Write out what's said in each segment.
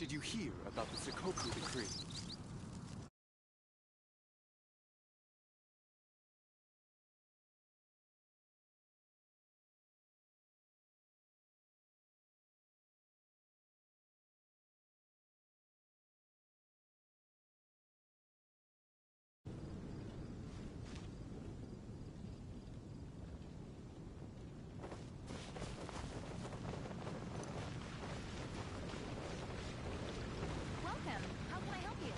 Did you hear about the Sikoku decree? Welcome. How can I help you?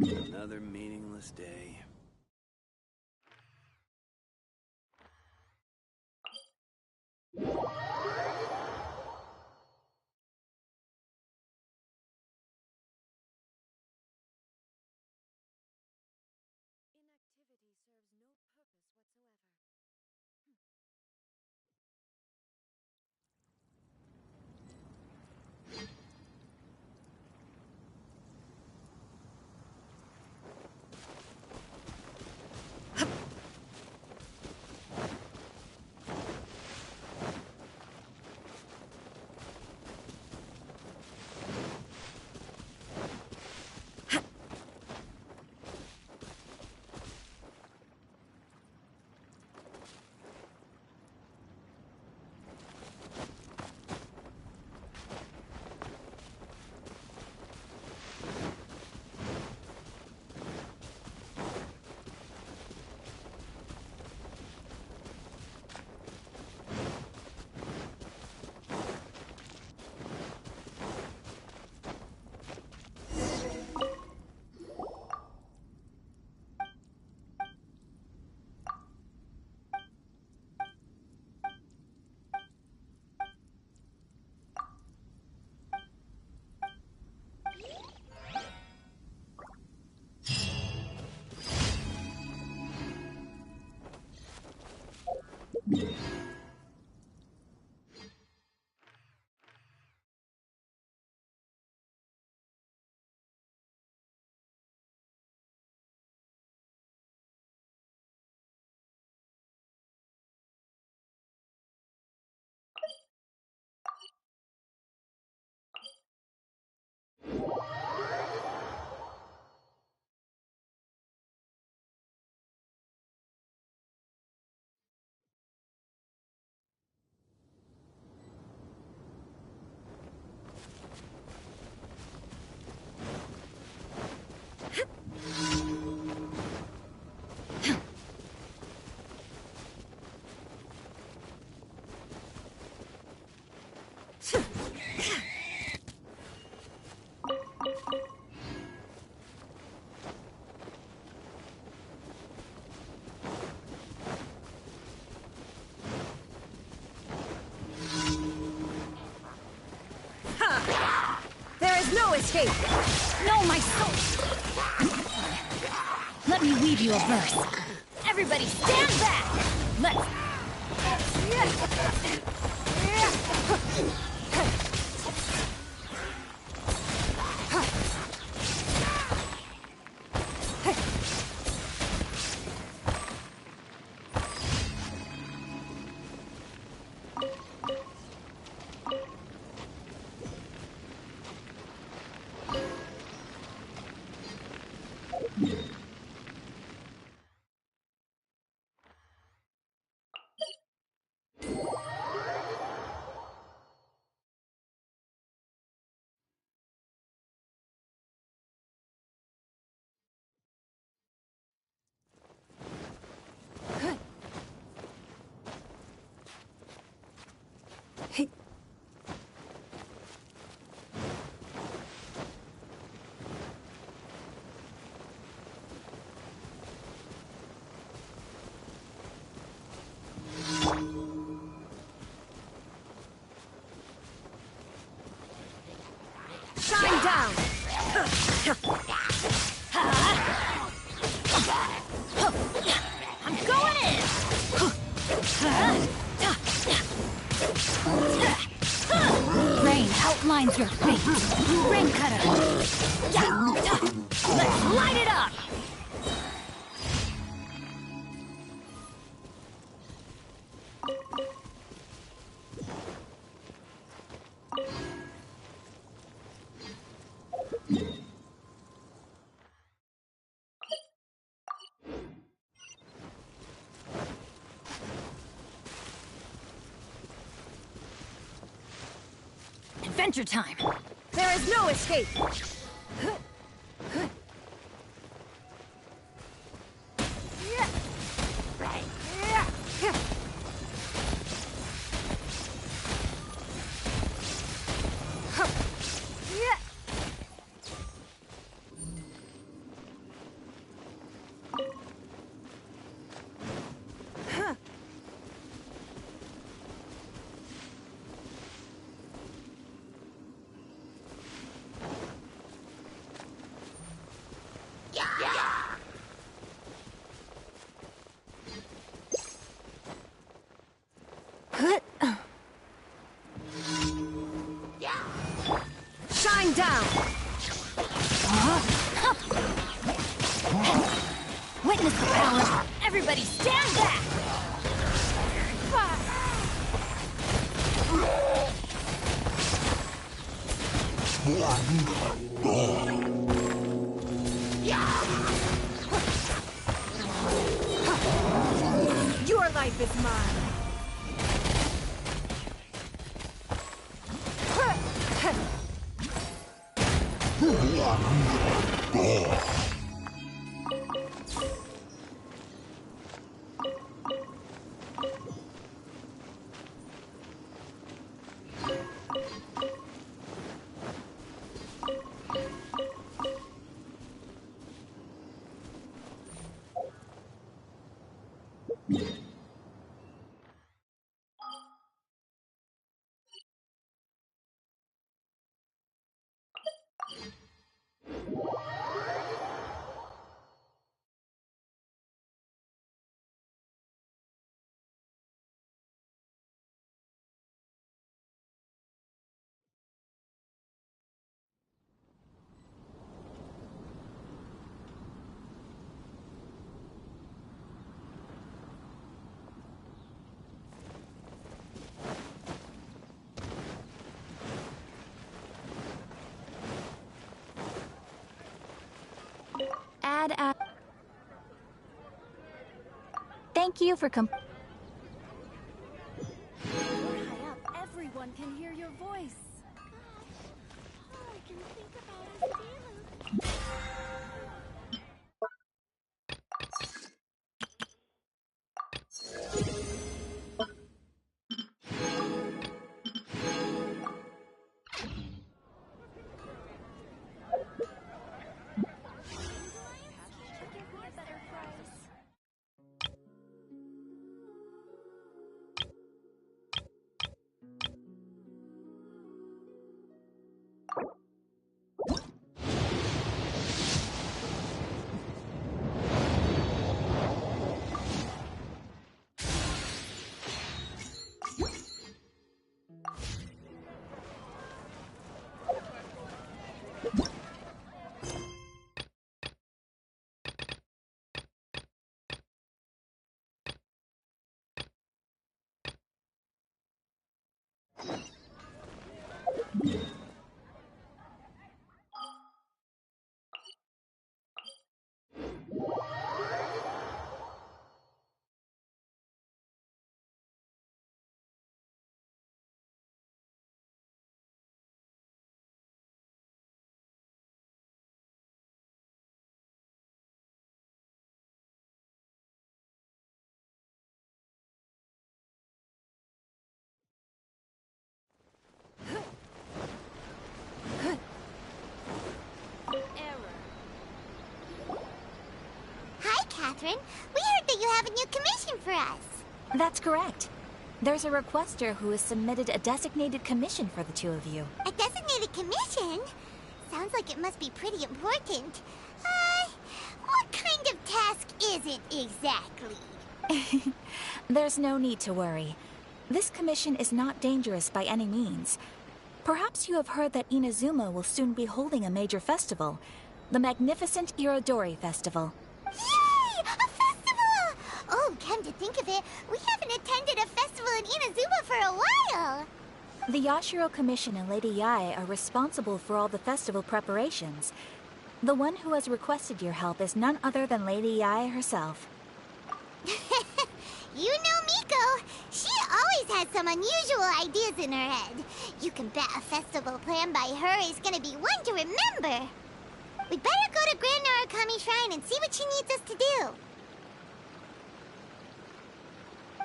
Another meaningless day. Inactivity serves no purpose whatsoever. There is no escape! No, my soul! Let me weave you a verse. Everybody stand back! Let's... finds your fate. Rain cutter. Let's light it up. Adventure time! There is no escape! Shine down! Witness the power! Everybody stand back! Your life is mine! Thank you for High up, everyone can hear your voice. Gosh, all I can think about is Dylan. Give me a better price. Hi, Catherine. We heard that you have a new commission for us. That's correct. There's a requester who has submitted a designated commission for the two of you. A designated commission? Sounds like it must be pretty important. What kind of task is it exactly? There's no need to worry. This commission is not dangerous by any means. Perhaps you have heard that Inazuma will soon be holding a major festival, the magnificent Irodori Festival. Yay! A festival! Oh, come to think of it, we haven't attended a festival in Inazuma for a while. The Yashiro Commission and Lady Yae are responsible for all the festival preparations. The one who has requested your help is none other than Lady Yae herself. You know Miko. She always has some unusual ideas in her head. You can bet a festival planned by her is gonna be one to remember. We'd better go to Grand Narukami Shrine and see what she needs us to do.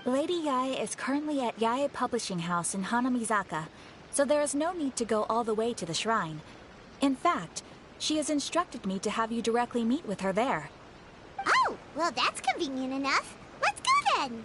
Lady Yae is currently at Yae Publishing House in Hanamizaka, so there is no need to go all the way to the shrine. In fact, she has instructed me to have you directly meet with her there. Oh, well that's convenient enough. Let's go then.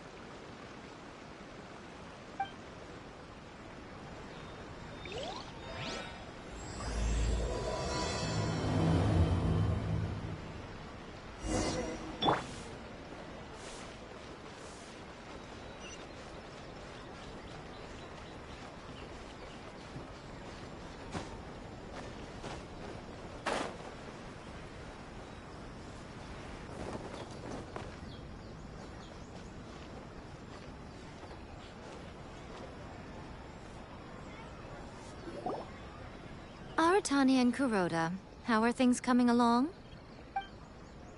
Aratani and Kuroda, how are things coming along?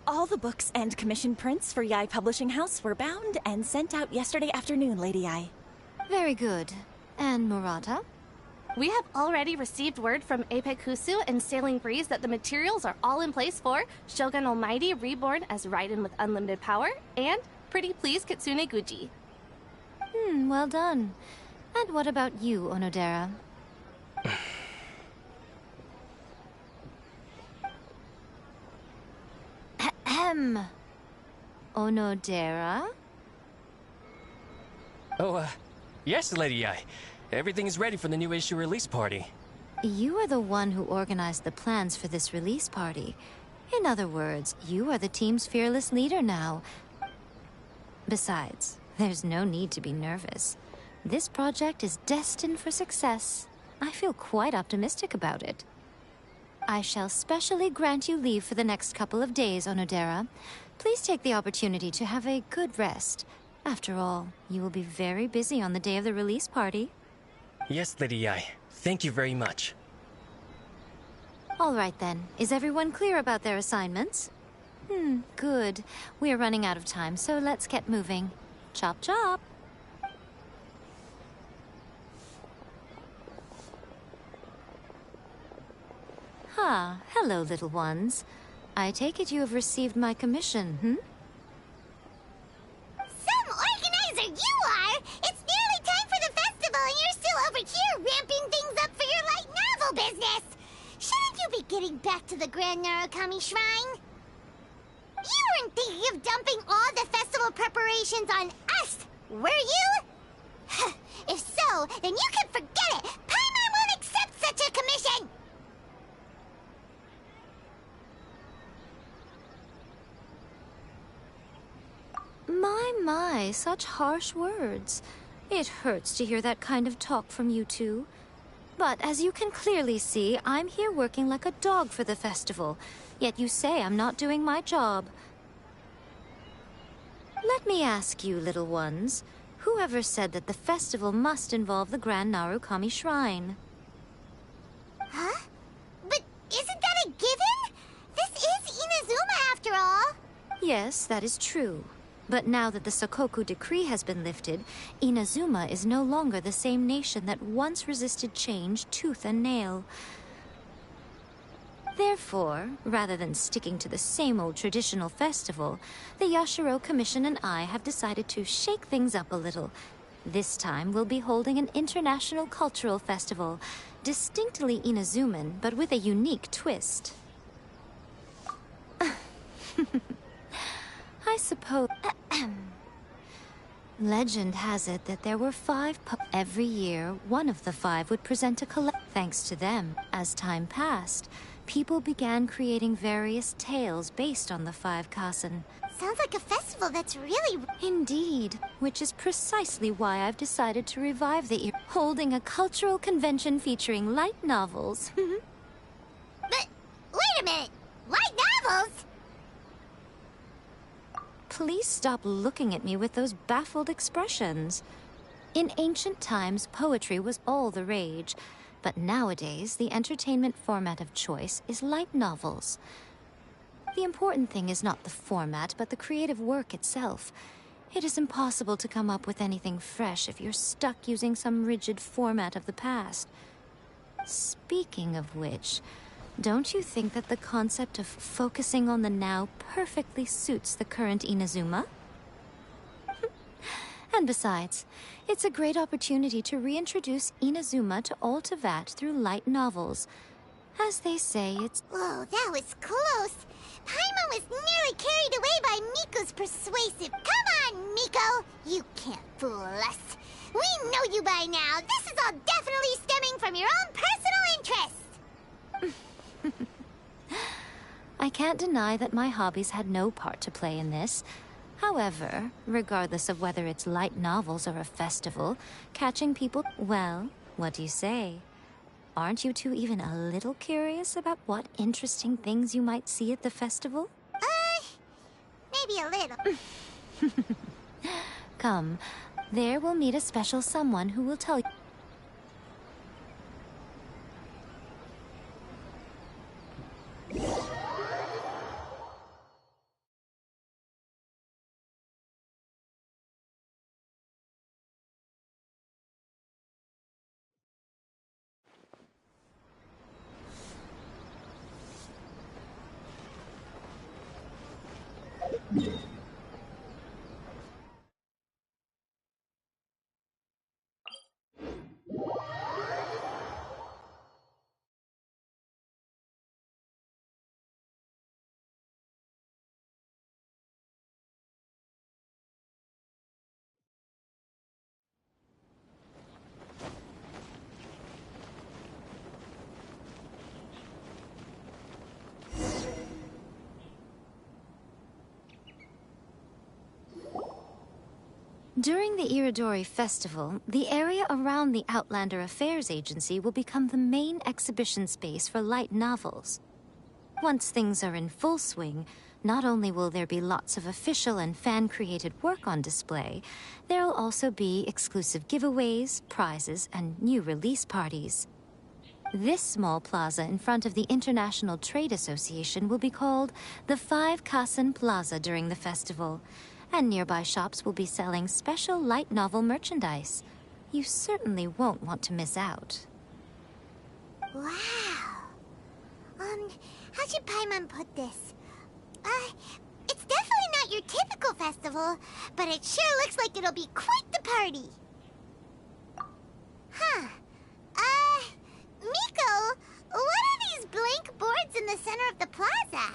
All the books and commission prints for Yae Publishing House were bound and sent out yesterday afternoon, Lady Yae. Very good. And Murata? We have already received word from Apekusu and Sailing Breeze that the materials are all in place for Shogun Almighty reborn as Raiden with unlimited power and Pretty Please Kitsune Guji. Well done. And what about you, Onodera? Ahem. Onodera? Oh, yes, Lady Yae. Everything is ready for the new issue release party. You are the one who organized the plans for this release party. In other words, you are the team's fearless leader now. Besides, there's no need to be nervous. This project is destined for success. I feel quite optimistic about it. I shall specially grant you leave for the next couple of days, Onodera. Please take the opportunity to have a good rest. After all, you will be very busy on the day of the release party. Yes, Lady Yae. Thank you very much. All right then. Is everyone clear about their assignments? Good. We are running out of time, so let's get moving. Chop chop! Hello, little ones. I take it you have received my commission, Some organizer you are! It's nearly time for the festival and you're still over here ramping things up for your light novel business! Shouldn't you be getting back to the Grand Narukami Shrine? You weren't thinking of dumping all the festival preparations on us, were you? If so, then you can forget it! Paimon won't accept such a commission! My, such harsh words. It hurts to hear that kind of talk from you two. But as you can clearly see, I'm here working like a dog for the festival. Yet you say I'm not doing my job. Let me ask you, little ones, whoever said that the festival must involve the Grand Narukami Shrine? Huh? But isn't that a given? This is Inazuma after all. Yes, that is true. But now that the Sokoku decree has been lifted, Inazuma is no longer the same nation that once resisted change tooth and nail. Therefore, rather than sticking to the same old traditional festival, the Yashiro Commission and I have decided to shake things up a little. This time we'll be holding an international cultural festival, distinctly Inazuman, but with a unique twist. I suppose... Legend has it that there were 5 every year, one of the 5 would present a collect. Thanks to them, as time passed, people began creating various tales based on the 5 Kasen. Sounds like a festival that's really... Indeed, which is precisely why I've decided to revive holding a cultural convention featuring light novels. But, wait a minute! Light novels? Please stop looking at me with those baffled expressions. In ancient times, poetry was all the rage, but nowadays, the entertainment format of choice is light novels. The important thing is not the format, but the creative work itself. It is impossible to come up with anything fresh if you're stuck using some rigid format of the past. Speaking of which, don't you think that the concept of focusing on the now perfectly suits the current Inazuma? And besides, it's a great opportunity to reintroduce Inazuma to all Teyvat through light novels. As they say, it's... Whoa, that was close! Paimon was nearly carried away by Miko's persuasive... Come on, Miko! You can't fool us. We know you by now. This is all definitely stemming from your own personal interest. I can't deny that my hobbies had no part to play in this. However, regardless of whether it's light novels or a festival, catching people... Well, what do you say? Aren't you two even a little curious about what interesting things you might see at the festival? Maybe a little. Come, there we'll meet a special someone who will tell you... During the Iridori Festival, the area around the Outlander Affairs Agency will become the main exhibition space for light novels. Once things are in full swing, not only will there be lots of official and fan-created work on display, there'll also be exclusive giveaways, prizes, and new release parties. This small plaza in front of the International Trade Association will be called the Five Kasen Plaza during the festival, and nearby shops will be selling special light novel merchandise. You certainly won't want to miss out. Wow. How should Paimon put this? It's definitely not your typical festival, but it sure looks like it'll be quite the party. Huh. Miko, what are these blank boards in the center of the plaza?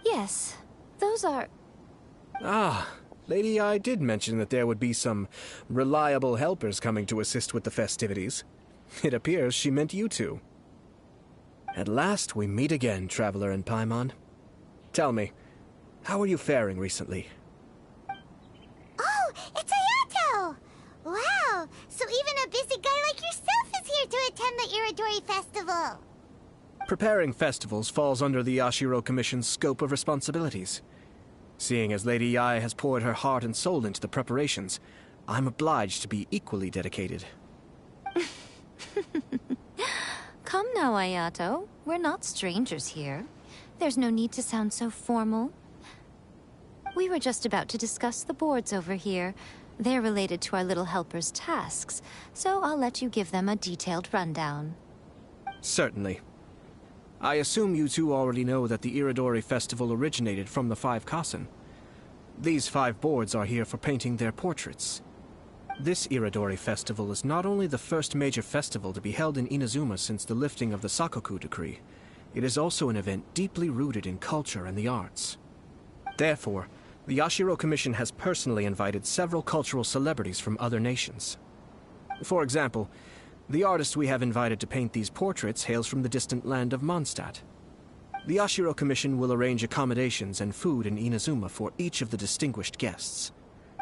Yes, those are... Ah, Lady I did mention that there would be some reliable helpers coming to assist with the festivities. It appears she meant you two. At last we meet again, Traveler and Paimon. Tell me, how are you faring recently? Oh, it's Ayato! Wow, so even a busy guy like yourself is here to attend the Iridori Festival. Preparing festivals falls under the Yashiro Commission's scope of responsibilities. Seeing as Lady Yae has poured her heart and soul into the preparations, I'm obliged to be equally dedicated. Come now, Ayato. We're not strangers here. There's no need to sound so formal. We were just about to discuss the boards over here. They're related to our little helper's tasks, so I'll let you give them a detailed rundown. Certainly. I assume you two already know that the Iridori Festival originated from the Five Kasen. These 5 boards are here for painting their portraits. This Iridori Festival is not only the first major festival to be held in Inazuma since the lifting of the Sakoku decree, it is also an event deeply rooted in culture and the arts. Therefore, the Yashiro Commission has personally invited several cultural celebrities from other nations. For example, the artist we have invited to paint these portraits hails from the distant land of Mondstadt. The Ashiro Commission will arrange accommodations and food in Inazuma for each of the distinguished guests,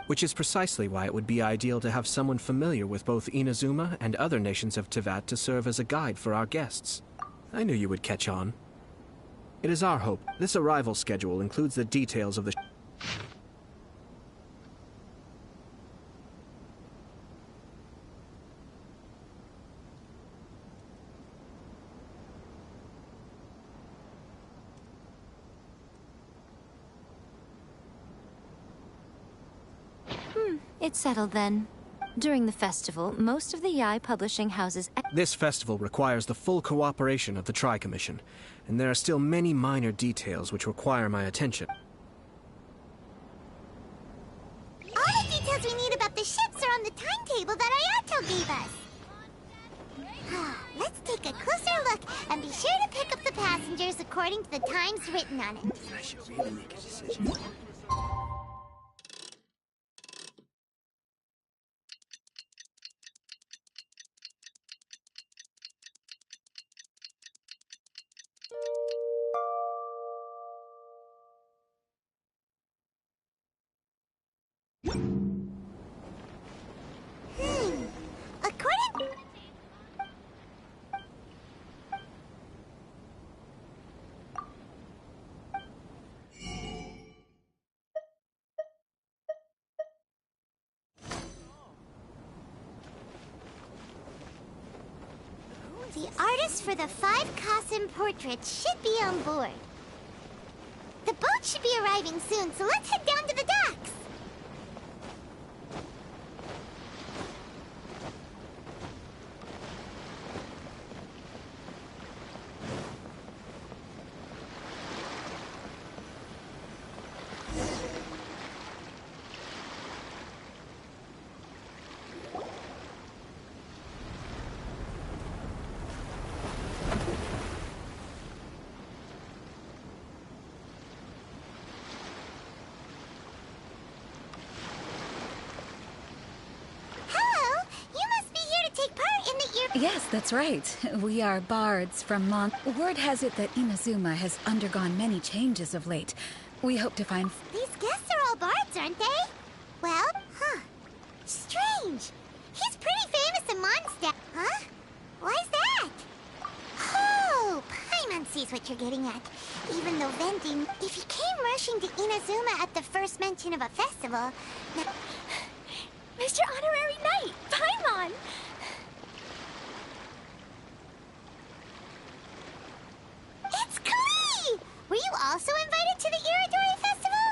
which is precisely why it would be ideal to have someone familiar with both Inazuma and other nations of Teyvat to serve as a guide for our guests. I knew you would catch on. It is our hope this arrival schedule includes the details of the... It's settled then. During the festival, most of the Yai publishing houses... This festival requires the full cooperation of the Tri-Commission, and there are still many minor details which require my attention. All the details we need about the ships are on the timetable that Ayato gave us. Let's take a closer look and be sure to pick up the passengers according to the times written on it. I should really make a decision. According... The artist for the 5 Kassen portraits should be on board. The boat should be arriving soon, so let's head down to the docks. Yes, that's right. We are bards from Word has it that Inazuma has undergone many changes of late. We hope to find... These guests are all bards, aren't they? Well, strange. He's pretty famous in Mondstadt. Huh? Why's that? Oh, Paimon sees what you're getting at. Even though vending... If he came rushing to Inazuma at the first mention of a festival... Mr. Honorary Knight, Paimon! It's Klee! Were you also invited to the Iridori Festival?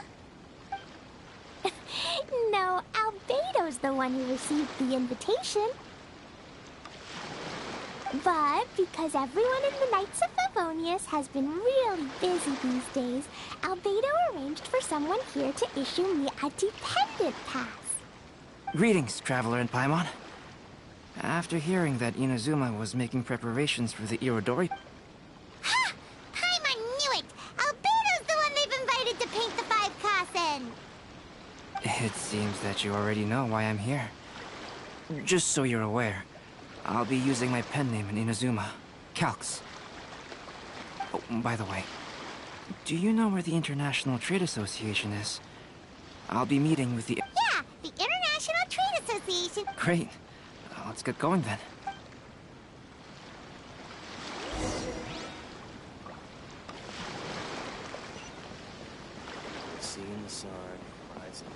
No, Albedo's the one who received the invitation. But because everyone in the Knights of Favonius has been really busy these days, Albedo arranged for someone here to issue me a dependent pass. Greetings, Traveler and Paimon. After hearing that Inazuma was making preparations for the Irodori... Ha! Paimon knew it! Albedo's the one they've invited to paint the 5 Kassen! It seems that you already know why I'm here. Just so you're aware, I'll be using my pen name in Inazuma, Calx. Oh, by the way, do you know where the International Trade Association is? I'll be meeting with the... Yeah, the International Trade Association. Great. Let's get going then. Seeing the sun, rising.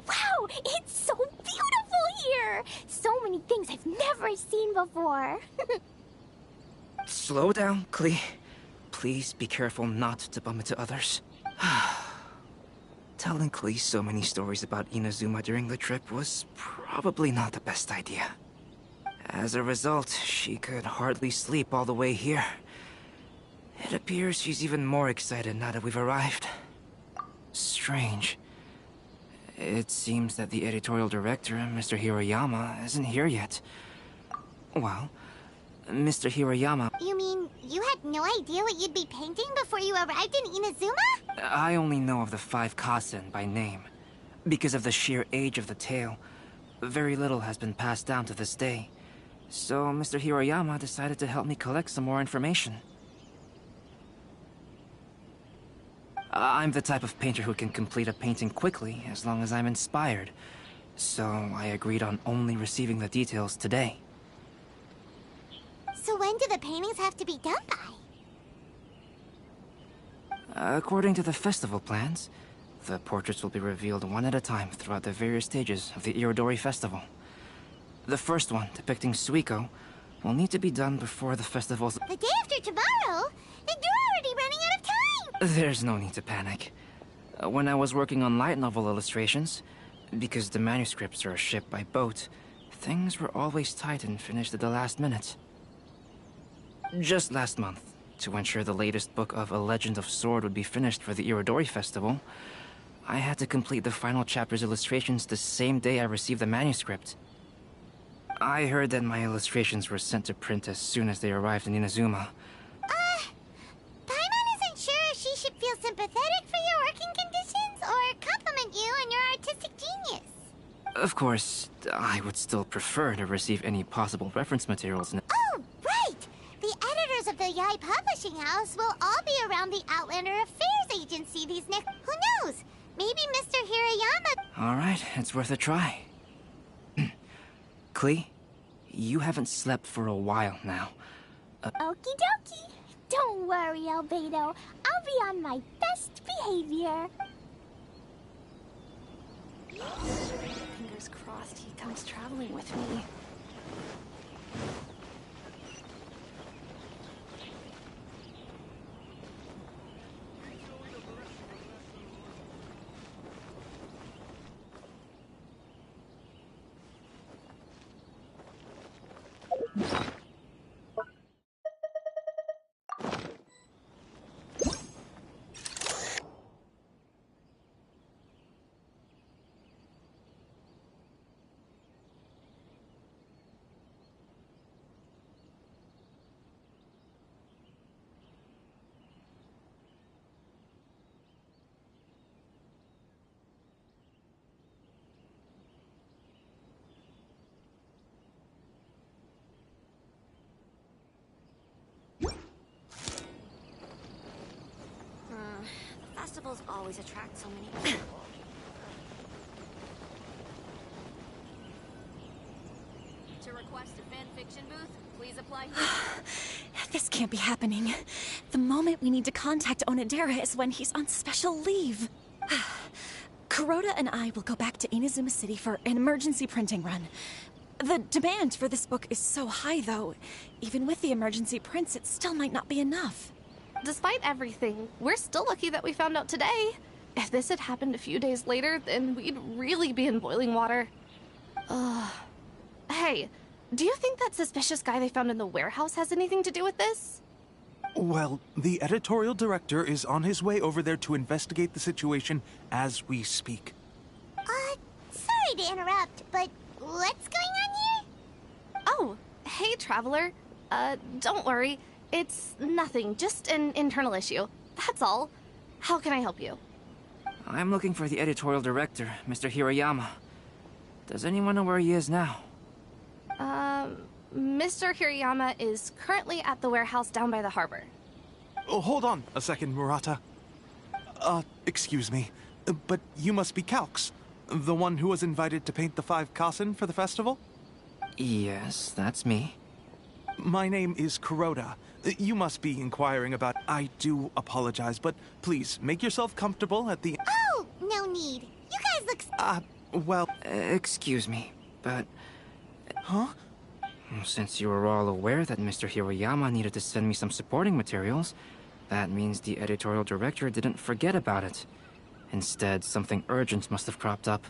Wow, it's so beautiful here! So many things I've never seen before. Slow down, Klee. Please be careful not to bump into others. Telling Klee so many stories about Inazuma during the trip was probably not the best idea. As a result, she could hardly sleep all the way here. It appears she's even more excited now that we've arrived. Strange. It seems that the editorial director, Mr. Hiroyama, isn't here yet. Well, Mr. Hiroyama... You mean you had no idea what you'd be painting before you arrived in Inazuma? I only know of the 5 Kasen by name. Because of the sheer age of the tale, very little has been passed down to this day. So Mr. Hiroyama decided to help me collect some more information. I'm the type of painter who can complete a painting quickly as long as I'm inspired. So I agreed on only receiving the details today. So when do the paintings have to be done by? According to the festival plans, the portraits will be revealed one at a time throughout the various stages of the Irodori Festival. The first one, depicting Suiko, will need to be done before the festival's... The day after tomorrow? Then you're already running out of time! There's no need to panic. When I was working on light novel illustrations, because the manuscripts are shipped by boat, things were always tight and finished at the last minute. Just last month, to ensure the latest book of A Legend of Sword would be finished for the Irodori Festival, I had to complete the final chapter's illustrations the same day I received the manuscript. I heard that my illustrations were sent to print as soon as they arrived in Inazuma. Paimon isn't sure if she should feel sympathetic for your working conditions or compliment you on your artistic genius. Of course, I would still prefer to receive any possible reference materials. Oh, right! The editors of the Yai Publishing House will all be around the Outlander Affairs Agency these next... Who knows? Maybe Mr. Hirayama... Alright, it's worth a try. Klee, you haven't slept for a while now. Okie dokie. Don't worry, Albedo. I'll be on my best behavior. Fingers crossed he comes traveling with me. Festivals always attract so many people. To request a fan fiction booth, please apply here. This can't be happening. The moment we need to contact Onodera is when he's on special leave. Kuroda and I will go back to Inazuma City for an emergency printing run. The demand for this book is so high, though. Even with the emergency prints, it still might not be enough. Despite everything, we're still lucky that we found out today. If this had happened a few days later, then we'd really be in boiling water. Hey, do you think that suspicious guy they found in the warehouse has anything to do with this? Well, the editorial director is on his way over there to investigate the situation as we speak. Sorry to interrupt, but what's going on here? Oh, hey, Traveler. Don't worry. It's nothing, just an internal issue. That's all. How can I help you? I'm looking for the editorial director, Mr. Hiroyama. Does anyone know where he is now? Mr. Hiroyama is currently at the warehouse down by the harbor. Oh, hold on a second, Murata. Excuse me, but you must be Calx, the one who was invited to paint the 5 Kasen for the festival? Yes, that's me. My name is Kuroda. You must be inquiring about... I do apologize, but please, make yourself comfortable at the... Oh, no need. You guys look... well... Excuse me, but... Huh? Since you were all aware that Mr. Hiroyama needed to send me some supporting materials, that means the editorial director didn't forget about it. Instead, something urgent must have cropped up.